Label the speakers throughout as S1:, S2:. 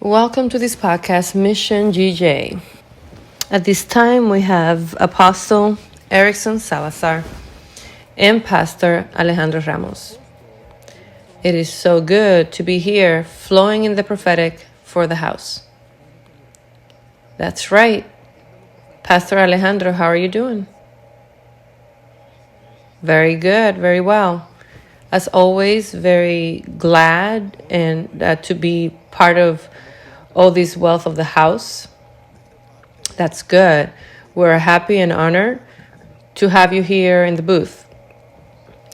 S1: Welcome to this podcast, Mission GJ. At this time, we have Apostle Erickson Salazar and Pastor Alejandro Ramos. It is so good to be here, flowing in the prophetic for the house. That's right. Pastor Alejandro, how are you doing? Very good, very well. As always, very glad and to be part of all this wealth of the house. That's good. We're happy and honored to have you here in the booth,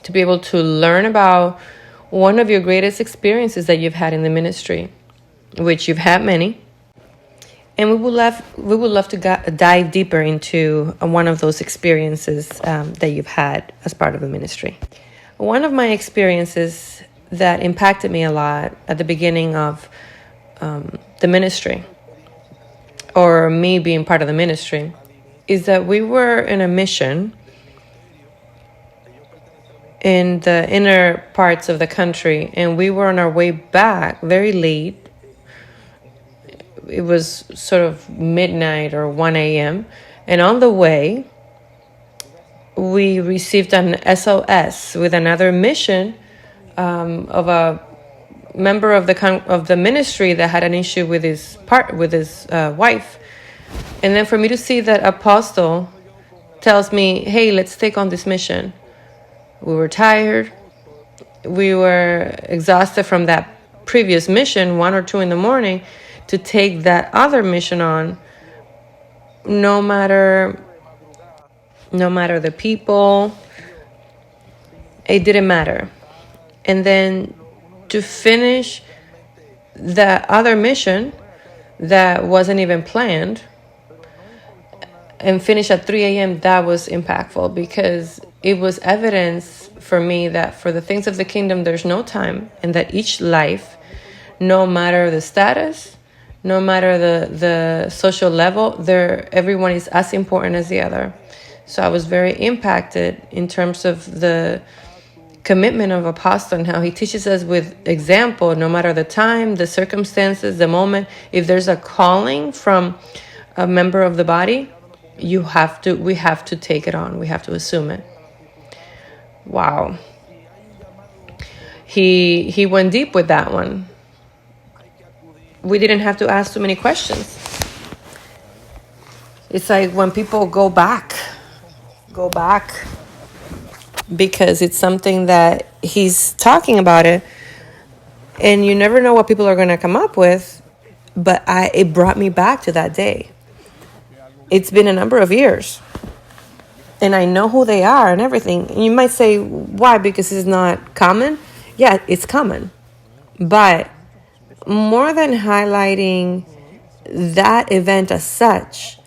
S1: to be able to learn about one of your greatest experiences that you've had in the ministry, which you've had many. And we would love to dive deeper into one of those experiences that you've had as part of the ministry. One of my experiences that impacted me a lot at the beginning of the ministry, or me being part of the ministry, is that we were in a mission in the inner parts of the country, and we were on our way back very late. It was sort of midnight or 1 a.m. And on the way, we received an SOS with another mission of a member of the ministry that had an issue with his wife. And then for me to see that apostle tells me, hey, let's take on this mission. We were tired. We were exhausted from that previous mission, 1 or 2 in the morning, to take that other mission on. No matter the people, it didn't matter. And then to finish the other mission that wasn't even planned and finish at 3 a.m., that was impactful, because it was evidence for me that for the things of the kingdom, there's no time, and that each life, no matter the status, no matter the social level, everyone is as important as the other. So I was very impacted in terms of the commitment of apostle and how he teaches us with example, no matter the time, the circumstances, the moment. If there's a calling from a member of the body, we have to take it on. We have to assume it. Wow. He went deep with that one. We didn't have to ask too many questions. It's like when people go back because it's something that he's talking about it, and you never know what people are going to come up with, but it brought me back to that day. It's been a number of years, and I know who they are and everything. And you might say, why? Because it's not common? Yeah, it's common. But more than highlighting that event as such,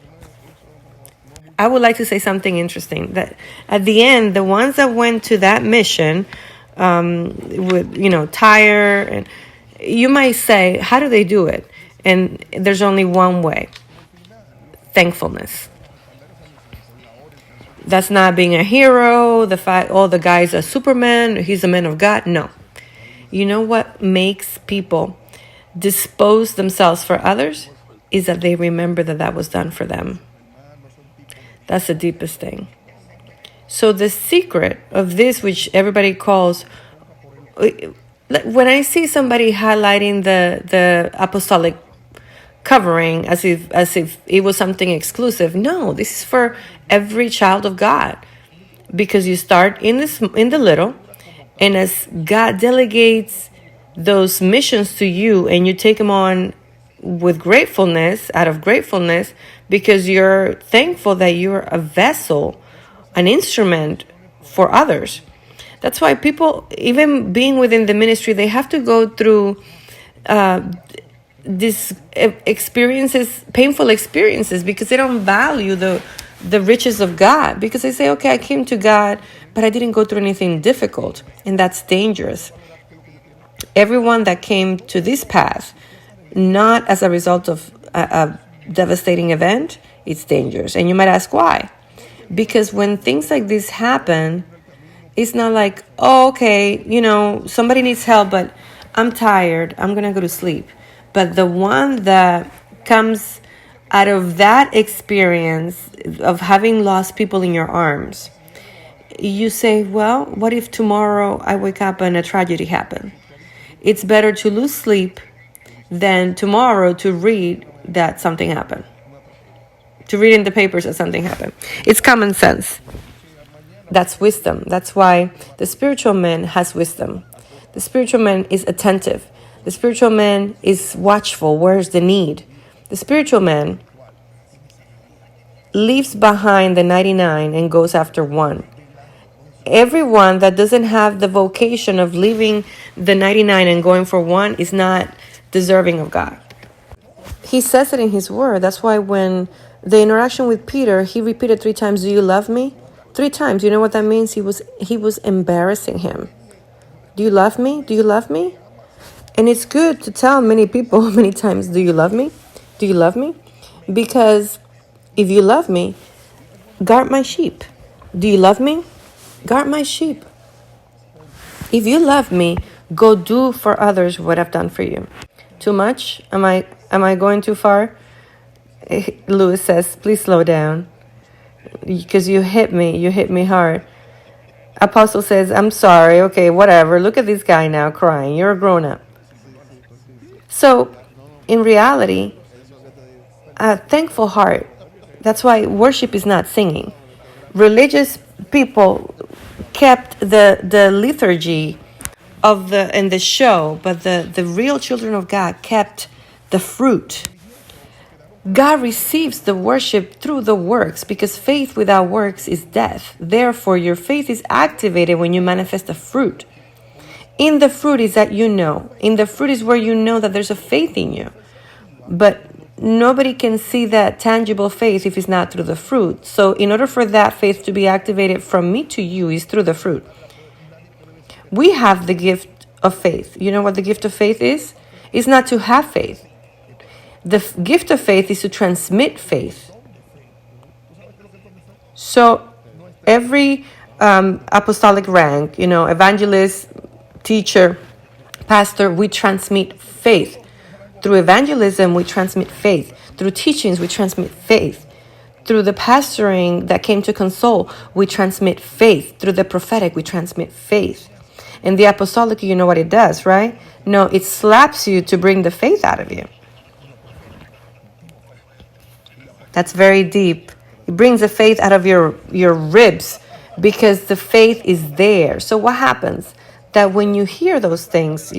S1: I would like to say something interesting, that at the end, the ones that went to that mission with, tired, and you might say, how do they do it? And there's only one way: thankfulness. That's not being a hero, the fact, the guy's a Superman, he's a man of God. No. You know what makes people dispose themselves for others is that they remember that was done for them. That's the deepest thing. So the secret of this, which everybody calls, when I see somebody highlighting the apostolic covering as if it was something exclusive, no, this is for every child of God, because you start in the little, and as God delegates those missions to you, and you take them on with gratefulness, out of gratefulness, because you're thankful that you're a vessel, an instrument for others. That's why people, even being within the ministry, they have to go through these experiences, painful experiences, because they don't value the riches of God, because they say, okay, I came to God, but I didn't go through anything difficult, and that's dangerous. Everyone that came to this path, not as a result of a devastating event, it's dangerous. And you might ask why? Because when things like this happen, it's not like, oh, okay, somebody needs help, but I'm tired, I'm going to go to sleep. But the one that comes out of that experience of having lost people in your arms, you say, well, what if tomorrow I wake up and a tragedy happened? It's better to lose sleep than tomorrow to read that something happened, to read in the papers that something happened. It's common sense. That's wisdom. That's why the spiritual man has wisdom. The spiritual man is attentive. The spiritual man is watchful. Where's the need? The spiritual man leaves behind the 99 and goes after one. Everyone that doesn't have the vocation of leaving the 99 and going for one is not deserving of God. He says it in his word. That's why when the interaction with Peter, he repeated 3 times, do you love me? 3 times. You know what that means? He was embarrassing him. Do you love me? Do you love me? And it's good to tell many people many times, do you love me? Do you love me? Because if you love me, guard my sheep. Do you love me? Guard my sheep. If you love me, go do for others what I've done for you. Too much? Am I going too far? Lewis says, please slow down. Because you hit me hard. Apostle says, I'm sorry, okay, whatever. Look at this guy now crying. You're a grown-up. So, in reality, a thankful heart, that's why worship is not singing. Religious people kept the liturgy of the show, but the real children of God kept the fruit. God receives the worship through the works, because faith without works is death. Therefore, your faith is activated when you manifest the fruit. In the fruit is that you know. In the fruit is where you know that there's a faith in you. But nobody can see that tangible faith if it's not through the fruit. So in order for that faith to be activated from me to you is through the fruit. We have the gift of faith. You know what the gift of faith is? It's not to have faith. The gift of faith is to transmit faith. So every apostolic rank, evangelist, teacher, pastor, we transmit faith. Through evangelism, we transmit faith. Through teachings, we transmit faith. Through the pastoring that came to console, we transmit faith. Through the prophetic, we transmit faith. And the apostolic, you know what it does, right? No, it slaps you to bring the faith out of you. That's very deep. It brings the faith out of your ribs because the faith is there. So what happens? That when you hear those things,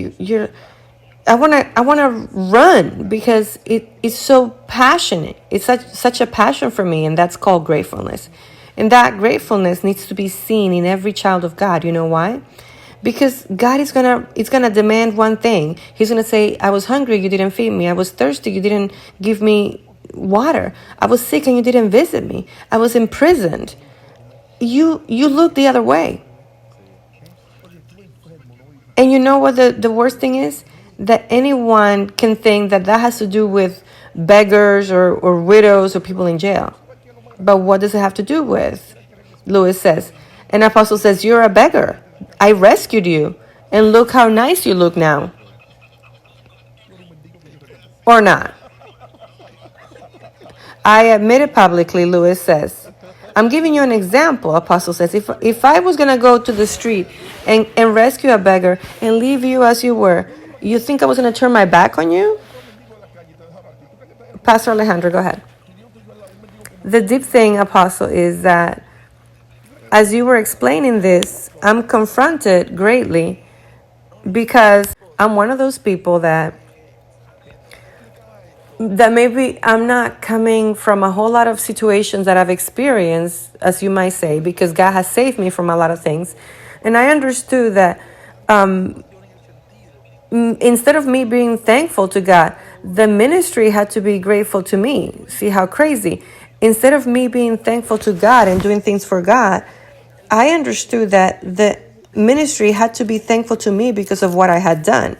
S1: I wanna run because it's so passionate. It's such a passion for me, and that's called gratefulness. And that gratefulness needs to be seen in every child of God. You know why? Because God is gonna demand one thing. He's gonna say, I was hungry, you didn't feed me. I was thirsty, you didn't give me water. I was sick and you didn't visit me. I was imprisoned. You looked the other way. And you know what the worst thing is? That anyone can think that has to do with beggars or widows or people in jail. But what does it have to do with? Lewis says, an apostle says, you're a beggar. I rescued you. And look how nice you look now. Or not. I admit it publicly, Lewis says. I'm giving you an example, Apostle says. If I was going to go to the street and rescue a beggar and leave you as you were, you think I was going to turn my back on you? Pastor Alejandro, go ahead. The deep thing, Apostle, is that as you were explaining this, I'm confronted greatly because I'm one of those people that maybe I'm not coming from a whole lot of situations that I've experienced, as you might say, because God has saved me from a lot of things. And I understood that instead of me being thankful to God, the ministry had to be grateful to me. See how crazy? Instead of me being thankful to God and doing things for God, I understood that the ministry had to be thankful to me because of what I had done.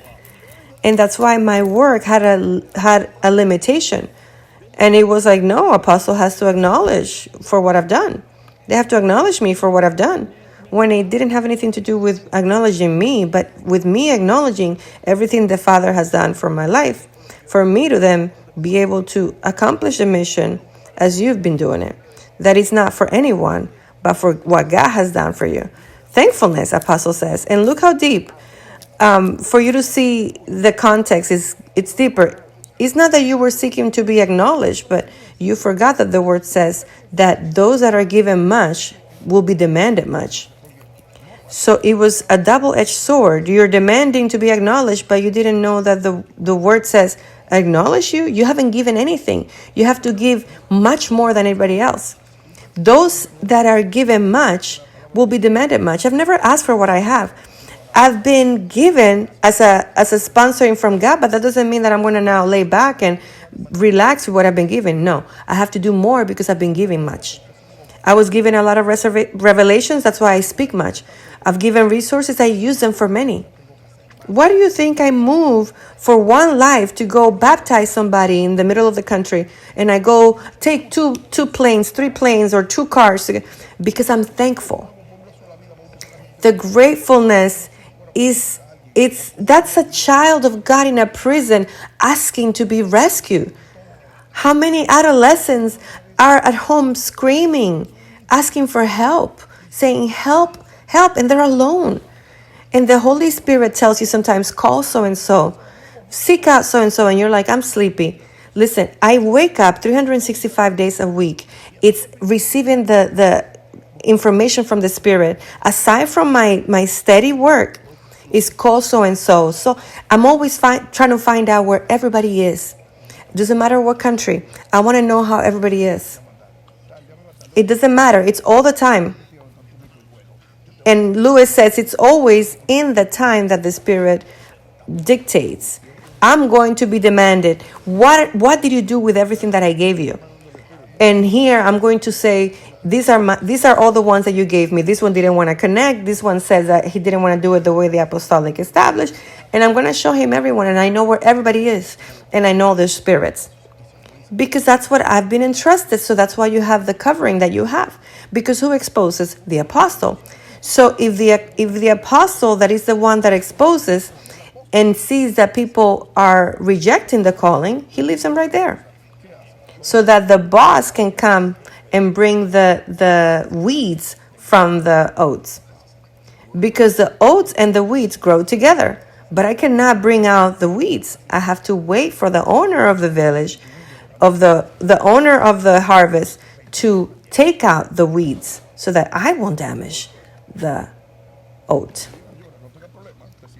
S1: And that's why my work had a limitation. And it was like, no, Apostle has to acknowledge for what I've done. They have to acknowledge me for what I've done. When it didn't have anything to do with acknowledging me, but with me acknowledging everything the Father has done for my life. for me to then be able to accomplish the mission as you've been doing it. That is not for anyone, but for what God has done for you. Thankfulness, Apostle says. And look how deep. For you to see the context, it's deeper. It's not that you were seeking to be acknowledged, but you forgot that the word says that those that are given much will be demanded much. So it was a double-edged sword. You're demanding to be acknowledged, but you didn't know that the word says, acknowledge you? You haven't given anything. You have to give much more than anybody else. Those that are given much will be demanded much. I've never asked for what I have. I've been given as a sponsoring from God, but that doesn't mean that I'm going to now lay back and relax with what I've been given. No, I have to do more because I've been given much. I was given a lot of revelations. That's why I speak much. I've given resources. I use them for many. Why do you think I move for one life to go baptize somebody in the middle of the country, and I go take two planes, 3 planes, or 2 cars? Because I'm thankful. The gratefulness that's a child of God in a prison asking to be rescued. How many adolescents are at home screaming, asking for help, saying help, help, and they're alone. And the Holy Spirit tells you sometimes, call so-and-so, seek out so-and-so, and you're like, I'm sleepy. Listen, I wake up 365 days a week. It's receiving the information from the Spirit. Aside from my steady work, is call so-and-so. So I'm always trying to find out where everybody is. Doesn't matter what country. I want to know how everybody is. It doesn't matter. It's all the time. And Lewis says it's always in the time that the Spirit dictates. I'm going to be demanded. What did you do with everything that I gave you? And here I'm going to say, these are all the ones that you gave me. This one didn't want to connect. This one says that he didn't want to do it the way the apostolic established. And I'm going to show him everyone. And I know where everybody is. And I know their spirits. Because that's what I've been entrusted. So that's why you have the covering that you have. Because who exposes? The apostle. So if the apostle that is the one that exposes and sees that people are rejecting the calling, he leaves them right there. So that the boss can come and bring the weeds from the oats. Because the oats and the weeds grow together. But I cannot bring out the weeds. I have to wait for the owner of the village, of the owner of the harvest, to take out the weeds so that I won't damage the oat.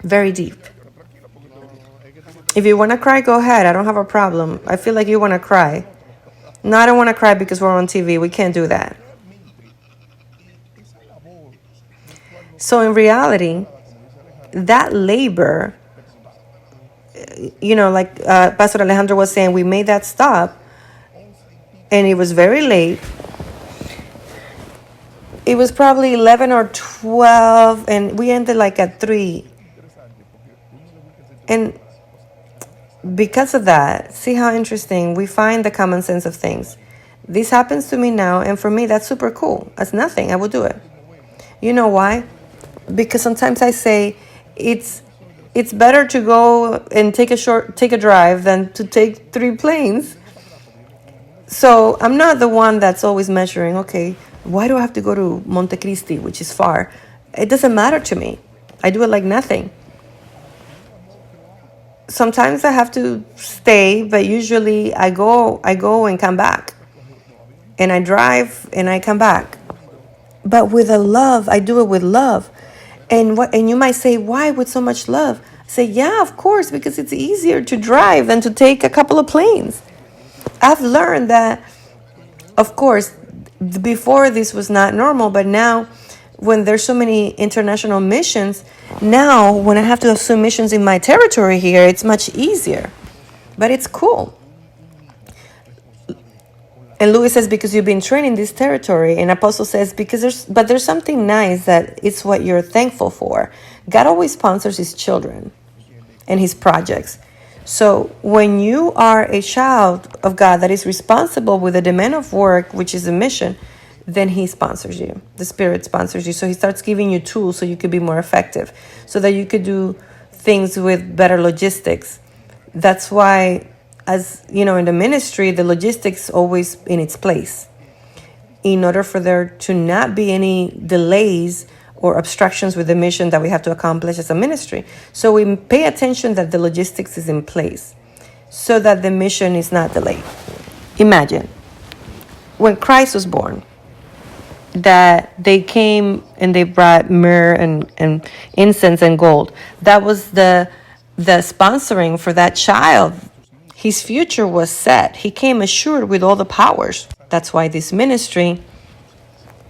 S1: Very deep. If you want to cry, go ahead. I don't have a problem. I feel like you want to cry. No, I don't want to cry because we're on TV. We can't do that. So in reality, that labor, like Pastor Alejandro was saying, we made that stop and it was very late. It was probably 11 or 12 and we ended like at 3. And because of that, see how interesting, we find the common sense of things. This happens to me now, and for me, that's super cool. That's nothing. I would do it. You know why? Because sometimes I say it's better to go and take a drive than to take 3 planes. So I'm not the one that's always measuring, okay, why do I have to go to Montecristi, which is far? It doesn't matter to me. I do it like nothing. Sometimes I have to stay, but usually I go and come back. And I drive and I come back. But with a love, I do it with love. And you might say, why with so much love? I say, yeah, of course, because it's easier to drive than to take a couple of planes. I've learned that, of course, before this was not normal, but now when there's so many international missions, now when I have to assume missions in my territory here, it's much easier. But it's cool. And Louis says, because you've been trained in this territory. And Apostle says, there's something nice that it's what you're thankful for. God always sponsors his children and his projects. So when you are a child of God that is responsible with the demand of work, which is a mission, then he sponsors you. The Spirit sponsors you. So he starts giving you tools so you could be more effective, so that you could do things with better logistics. That's why as you know, in the ministry, the logistics always in its place in order for there to not be any delays or obstructions with the mission that we have to accomplish as a ministry. So we pay attention that the logistics is in place so that the mission is not delayed. Imagine when Christ was born, that they came and they brought myrrh and incense and gold. That was the sponsoring for that child. His future was set. He came assured with all the powers. That's why this ministry,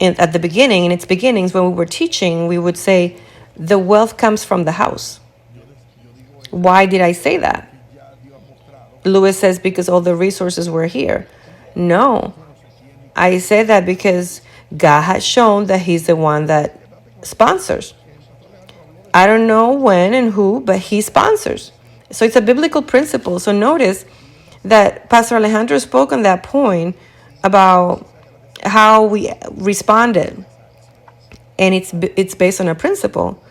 S1: at the beginning, in its beginnings, when we were teaching, we would say, the wealth comes from the house. Why did I say that? Lewis says, because all the resources were here. No, I say that because God has shown that he's the one that sponsors. I don't know when and who, but he sponsors. So it's a biblical principle. So notice that Pastor Alejandro spoke on that point about how we responded. And it's based on a principle.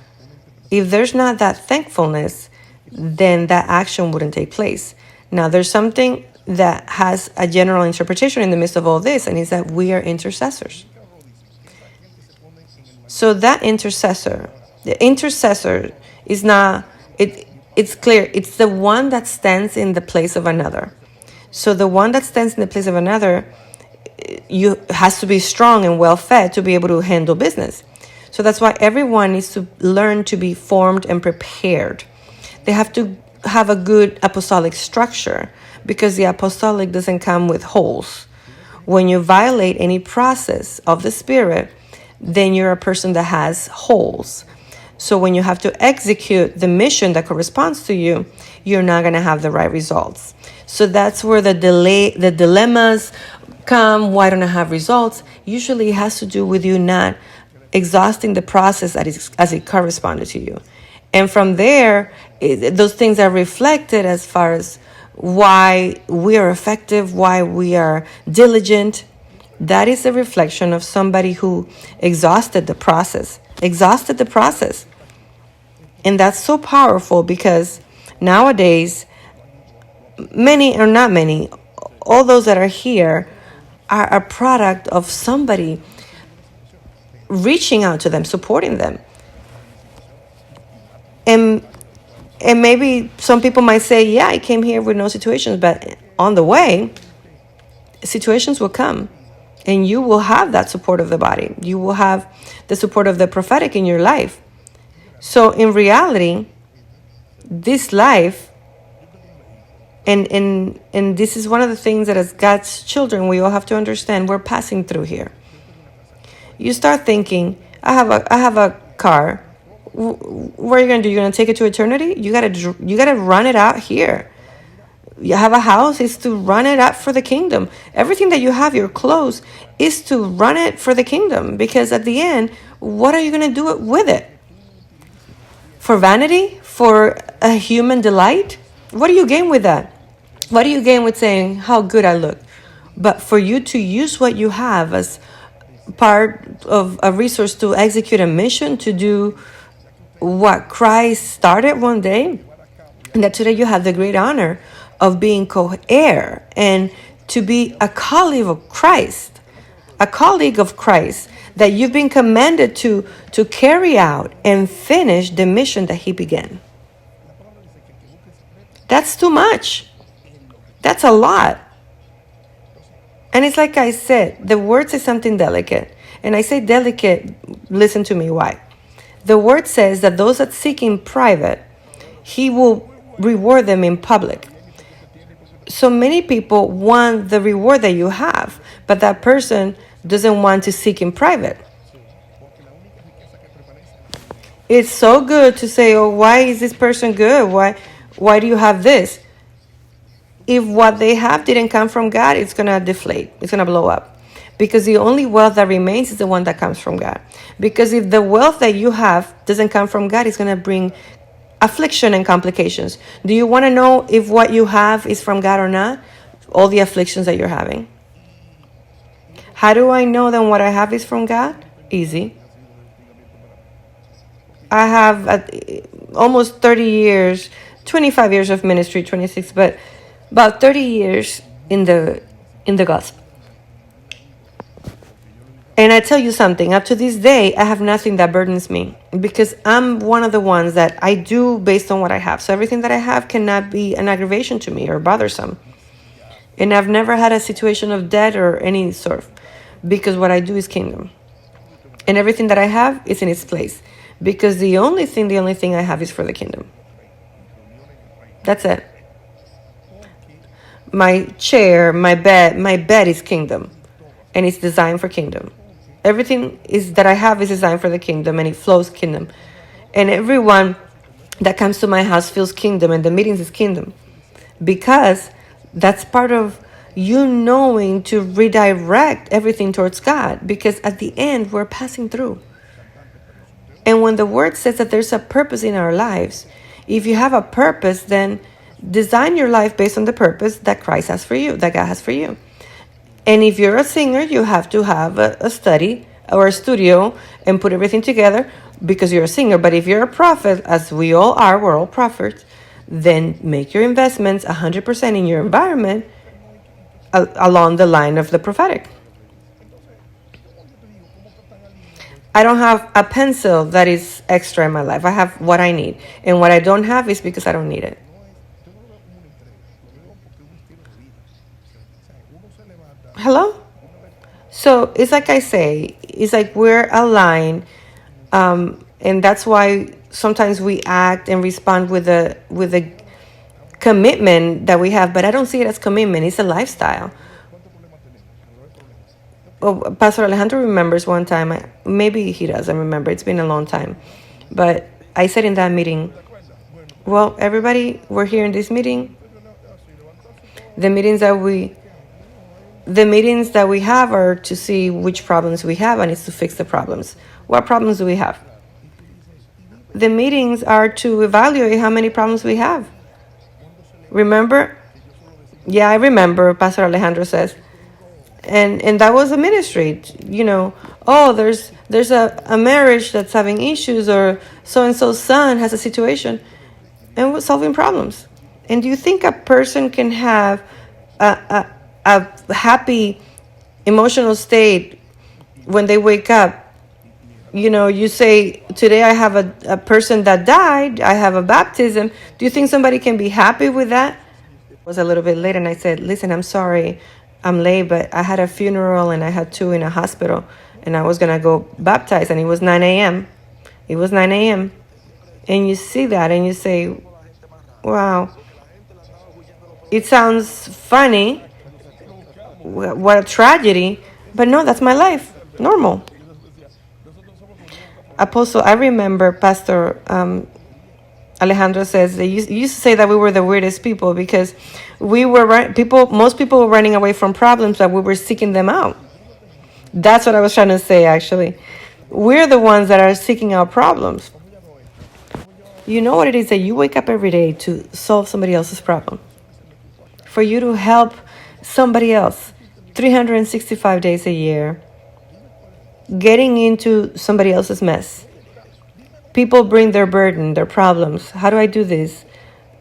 S1: If there's not that thankfulness, then that action wouldn't take place. Now, there's something that has a general interpretation in the midst of all this, and is that we are intercessors. So that the intercessor is not, it's clear, it's the one that stands in the place of another. So the one that stands in the place of another, you has to be strong and well fed to be able to handle business. So that's why everyone needs to learn to be formed and prepared. They have to have a good apostolic structure, because the apostolic doesn't come with holes. When you violate any process of the Spirit, then you're a person that has holes. So when you have to execute the mission that corresponds to you, you're not going to have the right results. So that's where the dilemmas come. Why don't I have results? Usually it has to do with you not exhausting the process as it corresponded to you. And from there, those things are reflected as far as why we are effective, why we are diligent. That is a reflection of somebody who exhausted the process. And that's so powerful, because nowadays, many or not many, all those that are here are a product of somebody reaching out to them, supporting them. And maybe some people might say, yeah, I came here with no situations, but on the way, situations will come. And you will have that support of the body. You will have the support of the prophetic in your life. So in reality, this life, and this is one of the things that as God's children, we all have to understand, we're passing through here. You start thinking, I have a car. What are you going to do? You're going to take it to eternity? You got to run it out here. You have a house, is to run it out for the kingdom. Everything that you have, your clothes, is to run it for the kingdom. Because at the end, what are you going to do with it? For vanity? For a human delight? What do you gain with that? What do you gain with saying how good I look? But for you to use what you have as part of a resource to execute a mission, to do what Christ started one day, and that today you have the great honor of being co-heir and to be a colleague of Christ, that you've been commanded to carry out and finish the mission that he began. That's too much. That's a lot. And it's like I said, the word says something delicate. And I say delicate, listen to me why. The word says that those that seek in private, he will reward them in public. So many people want the reward that you have, but that person doesn't want to seek in private. It's so good to say, oh, why is this person good? Why do you have this? If what they have didn't come from God, it's going to deflate. It's going to blow up. Because the only wealth that remains is the one that comes from God. Because if the wealth that you have doesn't come from God, it's going to bring affliction and complications. Do you want to know if what you have is from God or not? All the afflictions that you're having. How do I know that what I have is from God? Easy. I have almost 30 years, 25 years of ministry, 26, but about 30 years in the gospel. And I tell you something, up to this day, I have nothing that burdens me because I'm one of the ones that I do based on what I have. So everything that I have cannot be an aggravation to me or bothersome. And I've never had a situation of debt or any sort because what I do is kingdom. And everything that I have is in its place because the only thing I have is for the kingdom. That's it. My chair, my bed is kingdom and it's designed for kingdom. Everything is that I have is designed for the kingdom and it flows kingdom. And everyone that comes to my house feels kingdom and the meetings is kingdom. Because that's part of you knowing to redirect everything towards God. Because at the end, we're passing through. And when the word says that there's a purpose in our lives, if you have a purpose, then design your life based on the purpose that Christ has for you, that God has for you. And if you're a singer, you have to have a study or a studio and put everything together because you're a singer. But if you're a prophet, as we all are, we're all prophets, then make your investments 100% in your environment along the line of the prophetic. I don't have a pencil that is extra in my life. I have what I need. And what I don't have is because I don't need it. Hello? So it's like I say, it's like we're aligned, and that's why sometimes we act and respond with a commitment that we have. But I don't see it as commitment; it's a lifestyle. Oh, Pastor Alejandro remembers one time. Maybe he doesn't remember. It's been a long time, but I said in that meeting, "Well, everybody, we're here in this meeting. The meetings that we have are to see which problems we have and it's to fix the problems. What problems do we have? The meetings are to evaluate how many problems we have. Remember? Yeah, I remember, Pastor Alejandro says. And that was a ministry, oh, there's a marriage that's having issues or so-and-so's son has a situation and we're solving problems. And do you think a person can have a happy emotional state when they wake up? You say, today I have a person that died, I have a baptism. Do you think somebody can be happy with that? It was a little bit late and I said, listen, I'm sorry, I'm late, but I had a funeral and I had two in a hospital and I was going to go baptize and it was 9 a.m. It was 9 a.m. And you see that and you say, wow, it sounds funny. What a tragedy. But no, that's my life. Normal. Apostle, I remember Pastor Alejandro says they used to say that we were the weirdest people because most people were running away from problems, but we were seeking them out. That's what I was trying to say, actually. We're the ones that are seeking out problems. You know what it is that you wake up every day to solve somebody else's problem, for you to help somebody else 365 days a year, getting into somebody else's mess. People bring their burden, their problems. How do I do this?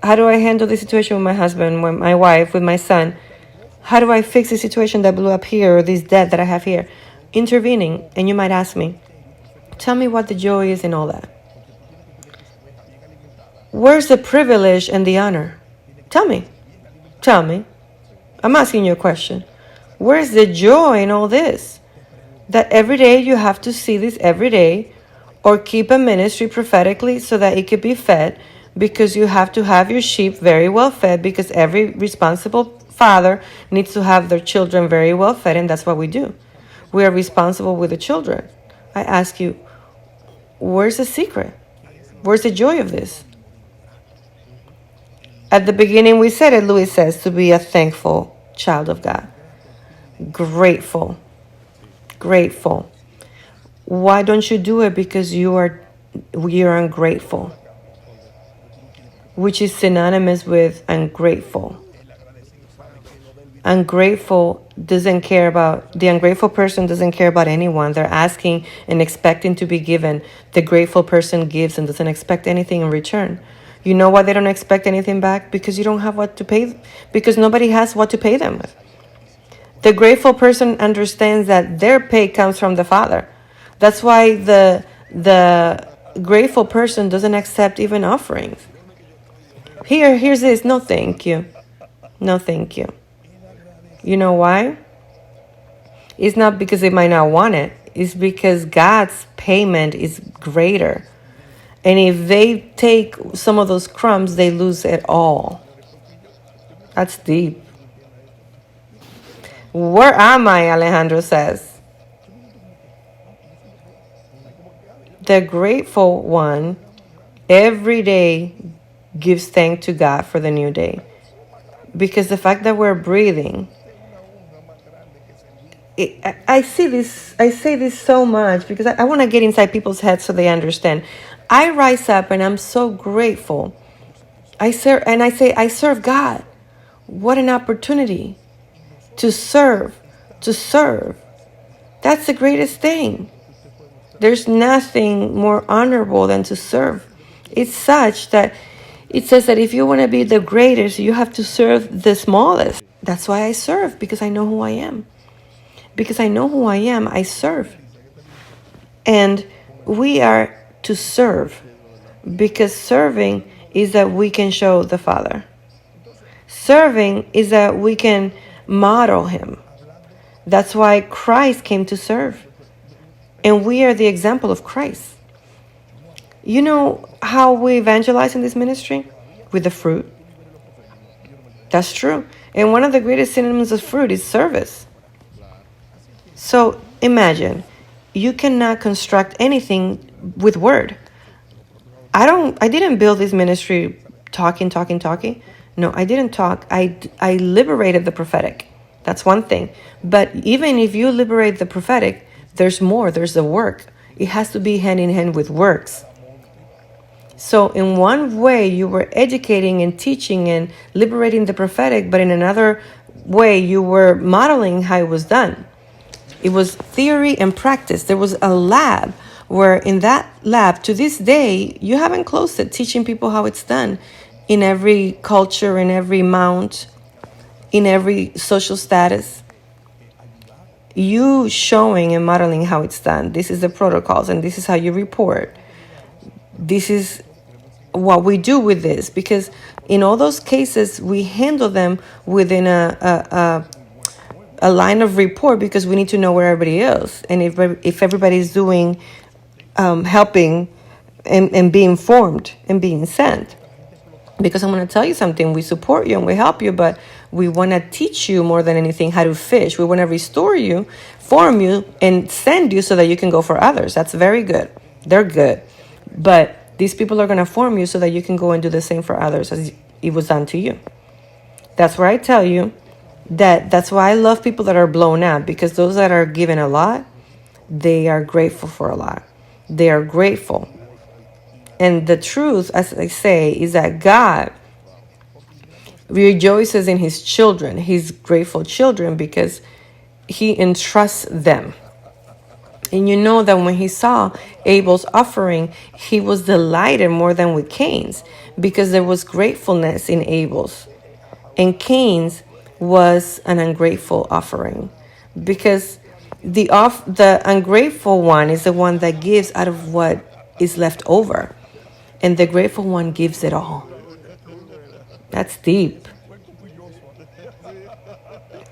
S1: How do I handle the situation with my husband, with my wife, with my son? How do I fix the situation that blew up here or this debt that I have here? Intervening. And you might ask me, tell me what the joy is in all that. Where's the privilege and the honor? Tell me. Tell me. I'm asking you a question. Where's the joy in all this? That every day you have to see this every day, or keep a ministry prophetically so that it could be fed, because you have to have your sheep very well fed, because every responsible father needs to have their children very well fed, and that's what we do. We are responsible with the children. I ask you, where's the secret? Where's the joy of this? At the beginning we said it, Louis says, to be a thankful child of God. Grateful. Grateful. Why don't you do it? Because you're ungrateful, which is synonymous with ungrateful. Ungrateful doesn't care about, the ungrateful person doesn't care about anyone. They're asking and expecting to be given. The grateful person gives and doesn't expect anything in return. You know why they don't expect anything back? Because you don't have what to pay, because nobody has what to pay them with. The grateful person understands that their pay comes from the Father. That's why the grateful person doesn't accept even offerings. Here's this. No, thank you. No, thank you. You know why? It's not because they might not want it. It's because God's payment is greater. And if they take some of those crumbs, they lose it all. That's deep. Where am I? Alejandro says. The grateful one every day gives thanks to God for the new day. Because the fact that we're breathing, I say this so much because I want to get inside people's heads so they understand. I rise up and I'm so grateful. I serve God. What an opportunity to serve. That's the greatest thing. There's nothing more honorable than to serve. It's such that it says that if you want to be the greatest, you have to serve the smallest. That's why I serve, because I know who I am. Because I know who I am, I serve. And we are to serve, because serving is that we can show the Father. Serving is that we can model Him. That's why Christ came to serve. And we are the example of Christ. You know how we evangelize in this ministry? With the fruit. That's true. And one of the greatest synonyms of fruit is service. So imagine, you cannot construct anything with word. I didn't build this ministry talking. No, I didn't talk. I liberated the prophetic. That's one thing. But even if you liberate the prophetic, there's more. There's the work. It has to be hand in hand with works. So in one way, you were educating and teaching and liberating the prophetic, but in another way, you were modeling how it was done. It was theory and practice. There was a lab where in that lab, to this day, you haven't closed it, teaching people how it's done in every culture, in every mount, in every social status. You showing and modeling how it's done. This is the protocols and this is how you report. This is what we do with this, because in all those cases, we handle them within a line of report, because we need to know where everybody is. And if everybody's doing, helping and being informed and being sent. Because I'm going to tell you something, we support you and we help you, but we want to teach you more than anything how to fish. We want to restore you, form you, and send you so that you can go for others. That's very good. They're good. But these people are going to form you so that you can go and do the same for others as it was done to you. That's where I tell you that's why I love people that are blown up, because those that are given a lot, they are grateful for a lot. They are grateful. And the truth, as I say, is that God rejoices in His children, His grateful children, because He entrusts them. And you know that when He saw Abel's offering, He was delighted more than with Cain's, because there was gratefulness in Abel's. And Cain's was an ungrateful offering, because the ungrateful one is the one that gives out of what is left over. And the grateful one gives it all. That's deep.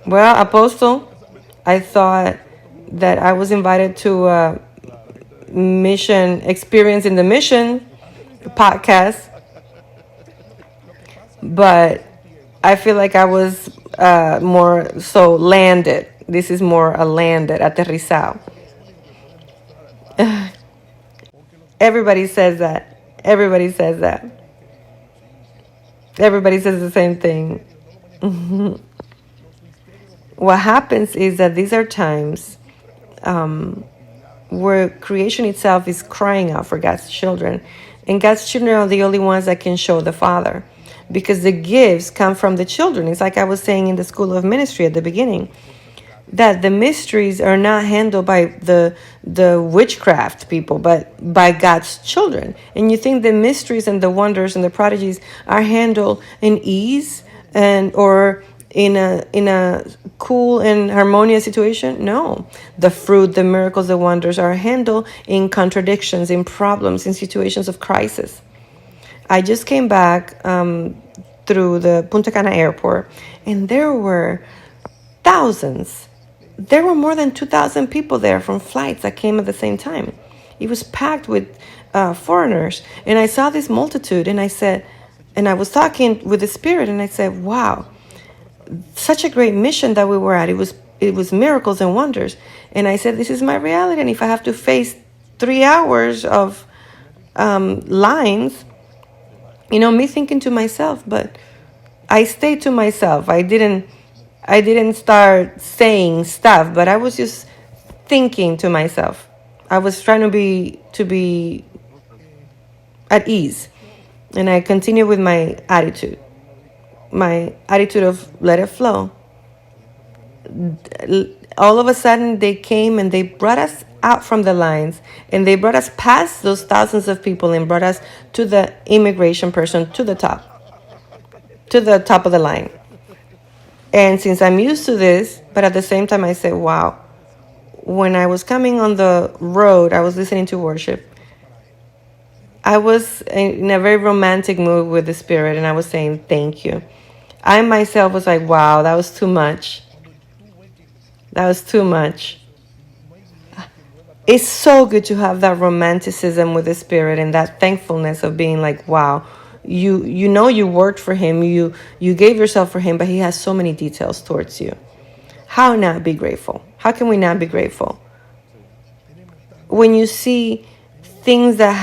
S1: Well, Apostle, I thought that I was invited to a mission experience in the mission podcast, but I feel like I was more so landed. This is more a landed, aterrizado. Everybody says that. Everybody says that. Everybody says the same thing. What happens is that these are times where creation itself is crying out for God's children. And God's children are the only ones that can show the Father, because the gifts come from the children. It's like I was saying in the School of Ministry at the beginning. that the mysteries are not handled by the witchcraft people, but by God's children. And you think the mysteries and the wonders and the prodigies are handled in ease and or in a cool and harmonious situation? No. The fruit, the miracles, the wonders are handled in contradictions, in problems, in situations of crisis. I just came back through the Punta Cana airport, and there were thousands. There were more than 2,000 people there from flights that came at the same time. It was packed with foreigners. And I saw this multitude, and I said, and I was talking with the Spirit, and I said, wow, such a great mission that we were at. It was miracles and wonders. And I said, this is my reality. And if I have to face 3 hours of lines, me thinking to myself, but I stayed to myself. I didn't start saying stuff, but I was just thinking to myself. I was trying to be at ease. And I continued with my attitude of let it flow. All of a sudden, they came and they brought us out from the lines, and they brought us past those thousands of people and brought us to the immigration person to the top of the line. And since I'm used to this, but at the same time, I said, wow, when I was coming on the road, I was listening to worship. I was in a very romantic mood with the Spirit, and I was saying, thank you. I myself was like, wow, that was too much. That was too much. It's so good to have that romanticism with the Spirit and that thankfulness of being like, wow, you worked for him, you gave yourself for him, but he has so many details towards you. How not be grateful? How can we not be grateful? When you see things that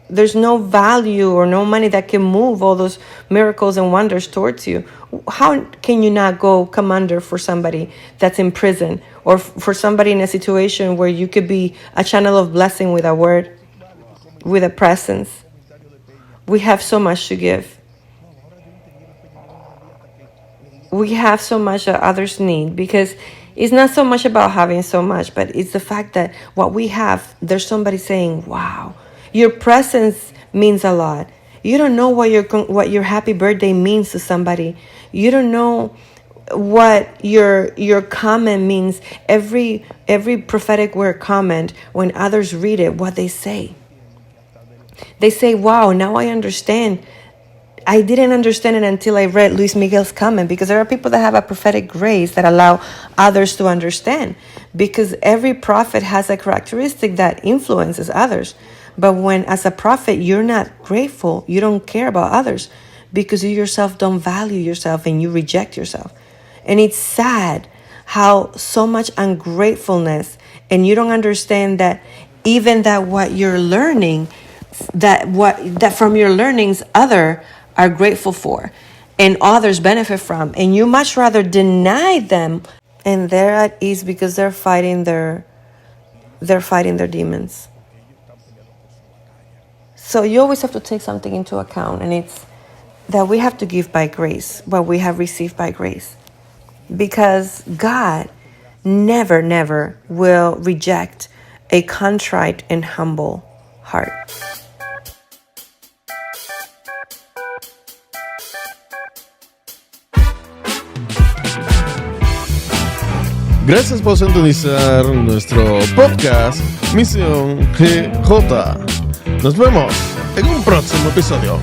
S1: there's no value or no money that can move all those miracles and wonders towards you, how can you not go come under for somebody that's in prison, or for somebody in a situation where you could be a channel of blessing with a word, with a presence? We have so much to give. We have so much that others need, because it's not so much about having so much, but it's the fact that what we have, there's somebody saying, wow, your presence means a lot. You don't know what your happy birthday means to somebody. You don't know what your comment means. Every prophetic word comment, when others read it, what they say. They say, wow, now I understand. I didn't understand it until I read Luis Miguel's comment, because there are people that have a prophetic grace that allow others to understand, because every prophet has a characteristic that influences others. But when, as a prophet, you're not grateful, you don't care about others, because you yourself don't value yourself and you reject yourself. And it's sad how so much ungratefulness, and you don't understand that even that what you're learning, that from your learnings other are grateful for and others benefit from, and you much rather deny them, and they're at ease because they're fighting their demons. So you always have to take something into account, and it's that we have to give by grace what we have received by grace, because God never will reject a contrite and humble heart.
S2: Gracias por sintonizar nuestro podcast Misión GJ. Nos vemos en un próximo episodio.